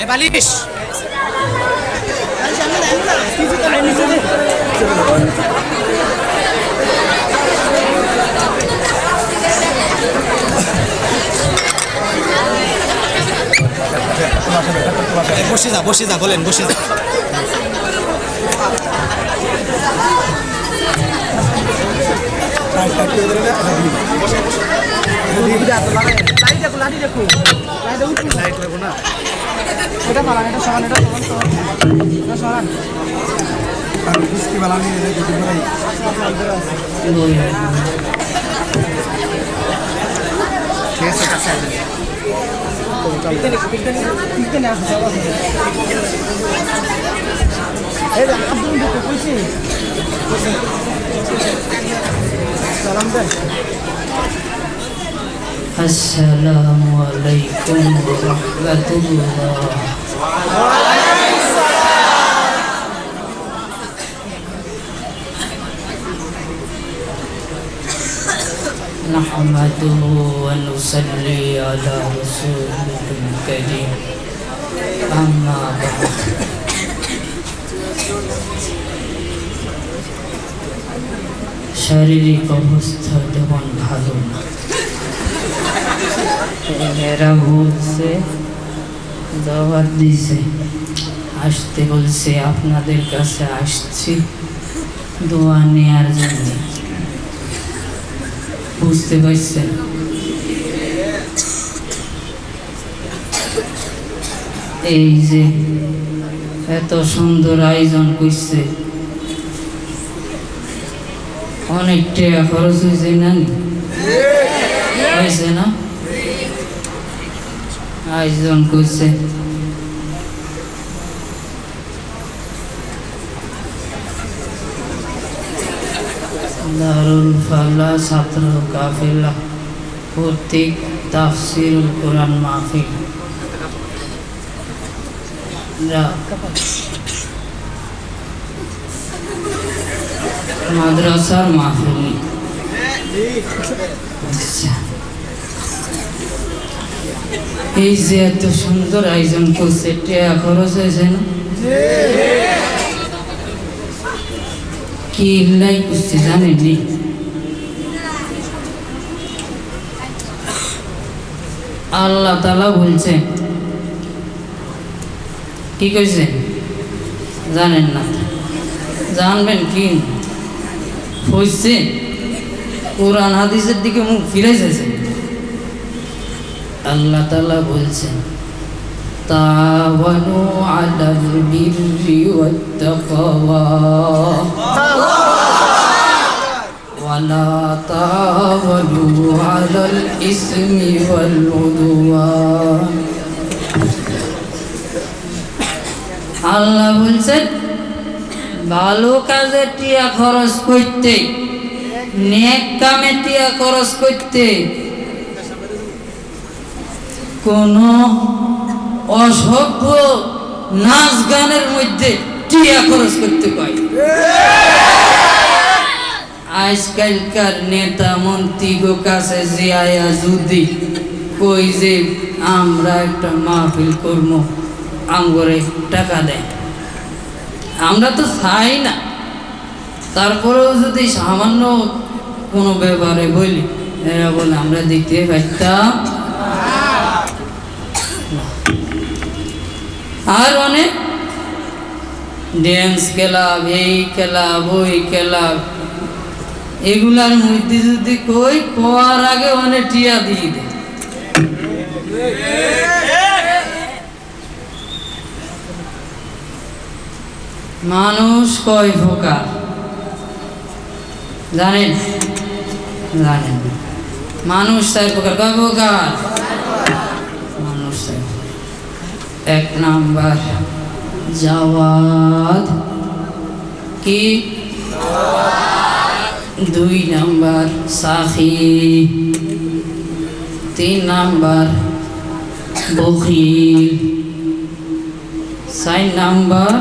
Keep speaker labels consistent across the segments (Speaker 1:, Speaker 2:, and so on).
Speaker 1: এ বালিশ বসে যা বলেন বসে যা
Speaker 2: আসসালামু আলাইকুম ওয়া রাহমাতুল্লাহ। নাহমাদুহু ওয়া নুসাল্লি আলা রাসূলিল কারীম। আম্মা বা'দ। শারীরিক অবস্থা তেমন ভালো না। এরা বলছে দাওয়াত দিছে, আসতে বলছে, আপনাদের কাছে আসছি দোয়া নেয়ার জন্য। বুঝতে পারছেন? এই যে এত সুন্দর আয়োজন করছে, অনেক টাকা খরচ হয়েছে না? হয়েছে না? আয়োজন করছে। দারুল ফালাহ ছাত্র কাফেলা কর্তৃক তাফসিরুল কোরআন মাহফিল, মাদ্রাসার মাহফিল। আচ্ছা, এই যে এত সুন্দর আয়োজন করছে, টাকা খরচ হয়েছে না? কি লাই করছে জানেননি? আল্লাহ তাআলা বলছে, কি কইছে জানেন না? জানবেন কি হয়েছে? কোরআন হাদিসের দিকে মুখ ফিরাইছে। আল্লাহ তাআলা বলছেন, তাওয়ানু আলাল বিররি ওয়াত তাকওয়া ওয়ালা তাওয়ানু আলাল ইসমি ওয়াল উদওয়ান। আল্লাহ বলছেন, ভালো কাজে টিয়া খরচ করতে, নেক কামে টিয়া খরচ করতে কোন অসভ্য নাচ গানের মধ্যে টিয়া খরচ করতে কয়। আজকালকার নেতা মন্ত্রী গো কাছে যে আয়া যদি কই যে আমরা একটা মাহফিল করবো, আমগরে টাকা দেয়, আমরা তো চাই না। তারপরেও যদি সামান্য কোনো ব্যাপারে বলি, এরা বলে আমরা দিতে পারতাম। আর অনেক ড্যান্স ক্লাব, এই ক্লাব, ওই ক্লাব, এগুলার মধ্যে যদি কই কোয়ার আগে অনেক টিয়া দিয়ে দেয়। মানুষ কয় প্রকার জানেন? জানেন? মানুষ 4 প্রকার। কয় প্রকার? মানুষ 4। 1 নাম্বার জাওয়াদ, কি 2 নাম্বার সাখী, 3 নাম্বার বখিল, 4 নাম্বার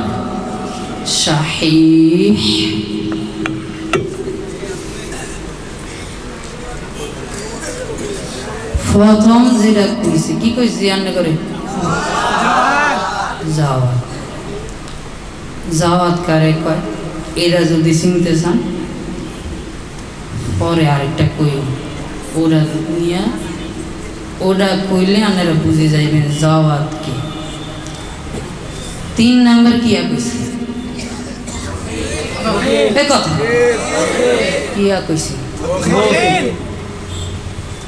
Speaker 2: শাহীহ। প্রথম যেটা কইছে, কি কইছে জানলে করে জাওয়াত জাওয়াত কারে কয় এরা যদি চিনতে চান পরে আরেকটা কই ওরা নিয়ে ওরা কইলে আপনারা বুঝে যাইবেন জাওয়াত কি 3 নাম্বার কি কইছে এই কথা কি কইছে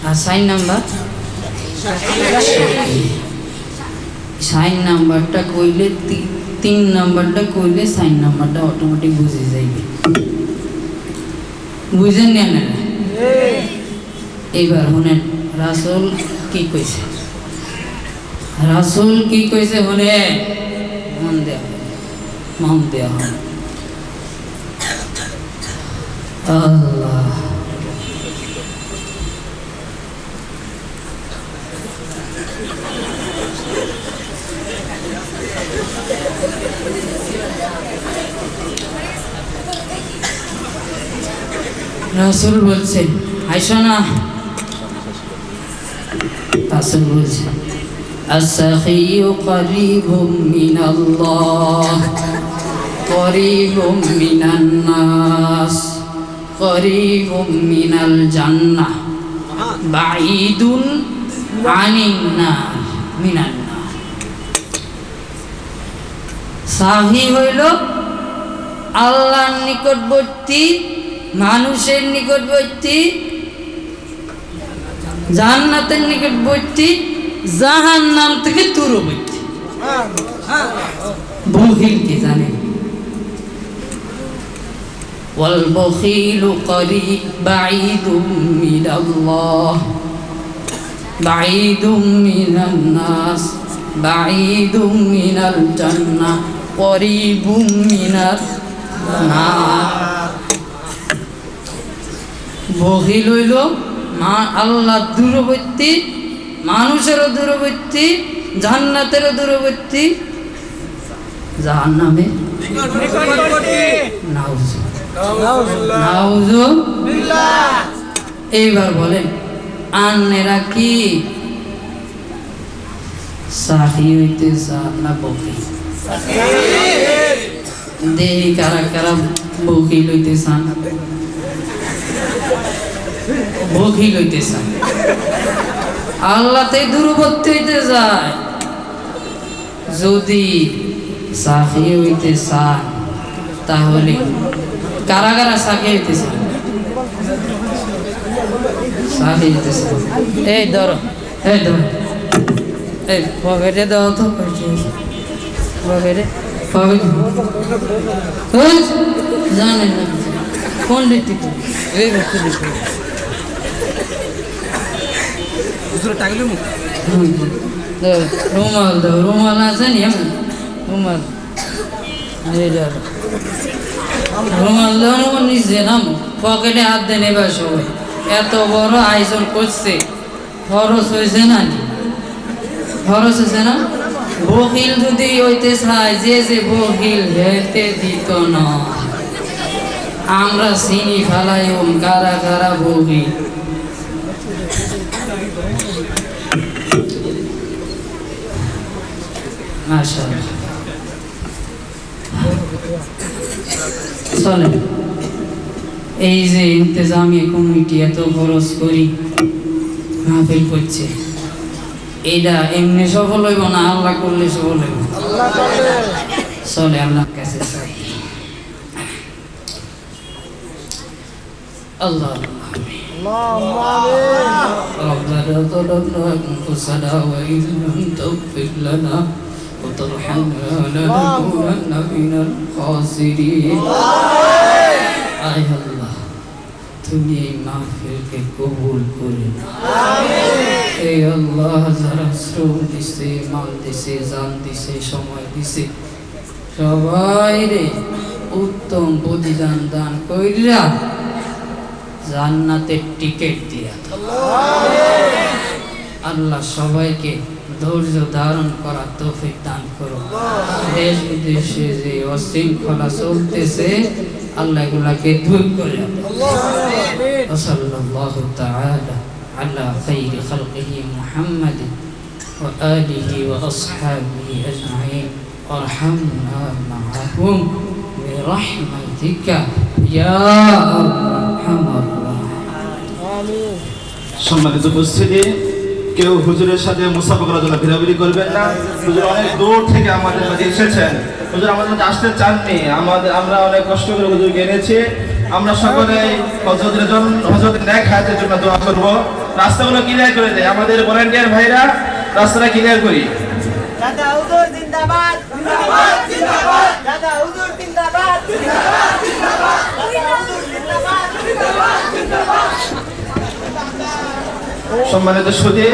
Speaker 2: আর 4 নাম্বার 4 নাম্বারটা কইলে 3 নাম্বারটা কইলে 4 নাম্বারটা অটোমেটিক বুঝে যাইবে বুঝেন না এবার শুনেন রাসূল কি কইছে রাসূল কি কইছে শুনে মন দেয়া আল্লাহ রাসূল বলছেন আয়েশা না রাসূল বলছেন as-sakhiyu qaribun minallah qaribun minan nas qaribun minal jannah ba'idun 'anin nar minan nar সাহি হইল আল্লাহর নিকটবর্তী মানুষের নিকটবর্তী জান্নাতের নিকটবর্তী জাহান্নাম থেকে দূরবর্তী বখিল কি জানেন ওয়াল বখিলু করিব বাঈদুম মিনাল্লাহ বাঈদুম মিনান নাস বাঈদুম মিনাল জান্নাহ করিবুম মিনান নার বখিল হইল আল্লাহ দূরবর্তী মানুষেরও দূরবর্তী জান্নাতেরও দূরবর্তী জাহান্নামে এইবার বলেন আন্নেরা কি সাহি হইতে চান না বকিল দেহি কারা কারা বকিল হইতে চান বকিল হইতে চান আল্লাহতে দূরবর্তী হইতে যায় যদি সাফি হইতে চান তাহলে কারা কারা সাফি হইতে চান সাফি হইতে চান এই ধরো এই পকেটে দাও তো পকেটে জানেন না কোন দিতে এই বস্তু দিতে রুমাল দাও রুমাল আছে নি রুমাল রুমাল দাও নিজে নাম পকেটে হাত দেন এবার সবাই এত বড় আয়োজন করছে খরচ হয়েছে না খরচ হয়েছে না বকিল যদি হইতে চায় যে বকিল হেতে দিত না আমরা চিনি ফেলাই কারা কারা বকিল চলে এই যে ইন্তেজামিয়া কমিটি এত খরচ করি মাহফিল করছে এইটা এমনি সফল হইব না আল্লাহ করলে সফল হইব চলে আল্লাহর কাছে চাই আল্লাহ ربنا ظلمنا أنفسنا وإن لم تغفر لنا وترحمنا لنكونن من الخاسرين আয় আল্লাহ তুমি এই মাহফিলকে কবুল করে নাও এই আল্লাহ যারা শ্রম দিছে মাল দিছে জান দিছে সময় দিছে সবাই রে উত্তম প্রতিদান দান কইরা জান্নাতের টিকিট দিয়া আল্লাহ সবাইকে ধৈর্য ধারণ করার তৌফিক দান করো দেশ বিদেশে যে অশৃঙ্খলা চলতেছে আল্লাহ এগুলাকে দূর করে সাল্লাল্লাহু তাআলা আলা খাইরি খালকিহি মুহাম্মাদিন وآله وأصحابه أجمعين وارحمنا معهم برحمتك يا أرحم الراحمين.
Speaker 3: সম্মানিত উপস্থিতি, কেউ হুজুরের সাথে মুসাফা করার জন্য ভিড়াভিড়ি করবেন না। হুজুর অনেক দূর থেকে আমাদের মাঝে এসেছেন। হুজুর আমাদের মাঝে আসতে চাননি, আমরা অনেক কষ্ট করে হুজুরকে এনেছি। আমরা সকলেই হযরতের নেক হায়াতের জন্য দোয়া করব। রাস্তাগুলো ক্লিয়ার করে দেয় আমাদের ভলান্টিয়ার ভাইরা, রাস্তাটা ক্লিয়ার করি।
Speaker 4: দাদা হুজুর জিন্দাবাদ জিন্দাবাদ জিন্দাবাদ দাদা হুজুর জিন্দাবাদ জিন্দাবাদ জিন্দাবাদ দাদা হুজুর জিন্দাবাদ জিন্দাবাদ জিন্দাবাদ।
Speaker 3: সম্মানিত সুধী,